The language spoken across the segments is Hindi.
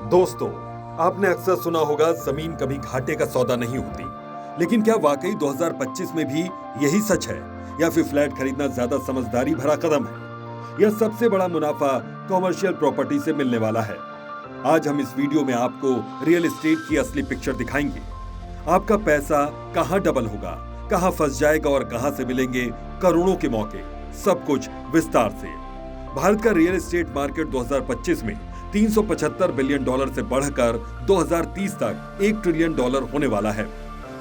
दोस्तों, आपने अक्सर सुना होगा जमीन कभी घाटे का सौदा नहीं होती। लेकिन क्या वाकई 2025 में भी यही सच है, या फिर फ्लैट खरीदना ज्यादा समझदारी भरा कदम है? यह सबसे बड़ा मुनाफा कॉमर्शियल प्रॉपर्टी से मिलने वाला है। आज हम इस वीडियो में आपको रियल एस्टेट की असली पिक्चर दिखाएंगे। आपका पैसा कहां डबल होगा, कहां फंस जाएगा और कहां से मिलेंगे करोड़ों के मौके, सब कुछ विस्तार से। भारत का रियल एस्टेट मार्केट 2025 में $375 बिलियन से बढ़कर 2030 तक $1 ट्रिलियन होने वाला है।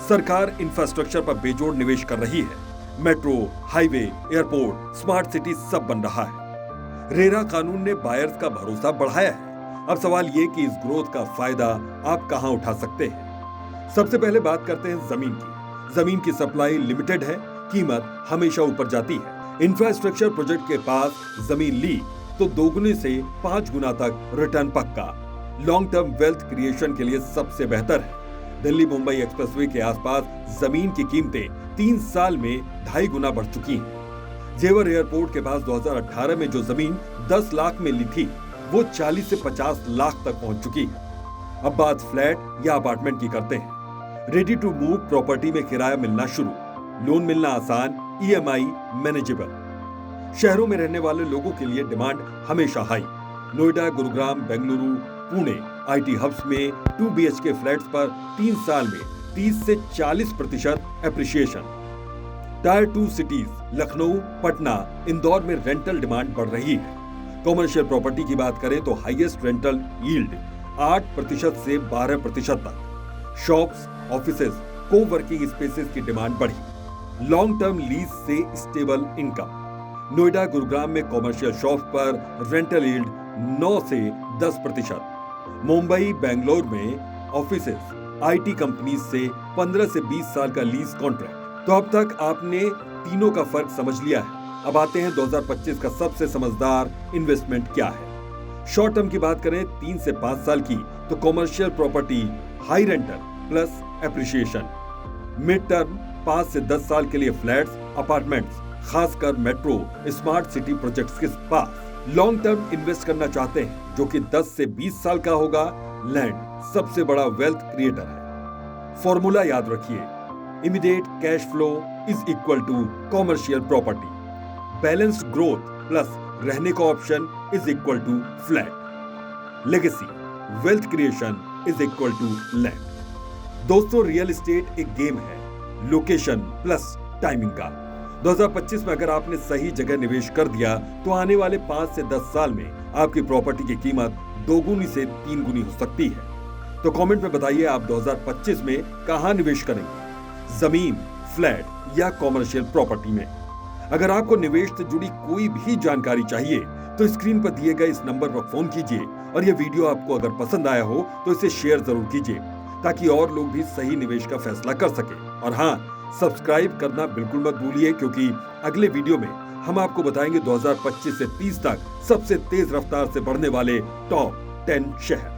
सरकार इंफ्रास्ट्रक्चर पर बेजोड़ निवेश कर रही है। Metro, highway, airport, smart city सब बन रहा है। रेरा कानून ने बायर्स का भरोसा बढ़ाया है। अब सवाल ये कि इस ग्रोथ का फायदा आप कहां उठा सकते हैं। सबसे पहले बात करते हैं जमीन की। जमीन की सप्लाई लिमिटेड है, कीमत हमेशा ऊपर जाती है। इंफ्रास्ट्रक्चर प्रोजेक्ट के पास जमीन ली तो दोगुने से 5 गुना तक रिटर्न पक्का। लॉन्ग टर्म वेल्थ क्रिएशन के लिए सबसे बेहतर है। दिल्ली मुंबई एक्सप्रेसवे के आसपास जमीन की कीमतें 3 साल में 2.5 गुना बढ़ चुकी हैं। जेवर एयरपोर्ट के पास 2018 में जो जमीन 10 लाख में ली थी, वो 40 से 50 लाख तक पहुंच चुकी है। अब बात फ्लैट या अपार्टमेंट की करते हैं। रेडी टू मूव प्रॉपर्टी में किराया मिलना शुरू, लोन मिलना आसान, EMI मैनेजेबल। शहरों में रहने वाले लोगों के लिए डिमांड हमेशा high. Noida, Gurugram, Bengaluru, Pune IT hubs में 2 BHK फ्लैट्स पर 3 साल में 30 से 40% appreciation. Tyre 2 cities Lucknow, Patna, Indore में रेंटल डिमांड बढ़ रही है। कॉमर्शियल प्रॉपर्टी की बात करें तो हाईएस्ट रेंटल यील्ड 8% से 12% तक। शॉप्स, ऑफिसेज, को-वर्किंग स्पेसेस की डिमांड बढ़ी। लॉन्ग टर्म लीज से स्टेबल इनकम। नोएडा, गुरुग्राम में कॉमर्शियल शॉप पर रेंटल यील्ड 9 से 10%। मुंबई, बेंगलोर में ऑफिसेस, IT कंपनीज से 15 से 20 साल का लीज कॉन्ट्रैक्ट। तो अब तक आपने तीनों का फर्क समझ लिया है। अब आते हैं 2025 का सबसे समझदार इन्वेस्टमेंट क्या है। शॉर्ट टर्म की बात करें 3 से 5 साल की, तो commercial property, high rental plus appreciation. Mid term 5 से 10 साल के लिए फ्लैट्स, अपार्टमेंट्स, खासकर मेट्रो, स्मार्ट सिटी प्रोजेक्ट्स के पास। लॉन्ग टर्म इन्वेस्ट करना चाहते हैं, जो कि 10 से 20 साल का होगा, लैंड सबसे बड़ा वेल्थ क्रिएटर है। फॉर्मूला याद रखिए, immediate cash flow is equal to commercial property. Balanced growth plus रहने का option is equal to flat. Legacy wealth creation is equal to land. दोस्तों, रियल एस्टेट एक गेम है, लोकेशन प्लस टाइमिंग का। 2025 में अगर आपने सही जगह निवेश कर दिया तो आने वाले 5 से 10 साल में आपकी प्रॉपर्टी की कीमत 2 गुनी से 3 गुनी हो सकती है। तो कमेंट में बताइए, आप 2025 में कहां निवेश करेंगे, जमीन, फ्लैट या कॉमर्शियल प्रॉपर्टी में। अगर आपको निवेश से जुड़ी कोई भी जानकारी चाहिए तो स्क्रीन पर दिए गए इस नंबर पर फोन कीजिए। और यह वीडियो आपको अगर पसंद आया हो तो इसे शेयर जरूर कीजिए, ताकि और लोग भी सही निवेश का फैसला कर सके। और हाँ, सब्सक्राइब करना बिल्कुल मत भूलिए, क्योंकि अगले वीडियो में हम आपको बताएंगे 2025 से 30 तक सबसे तेज रफ्तार से बढ़ने वाले टॉप 10 शहर।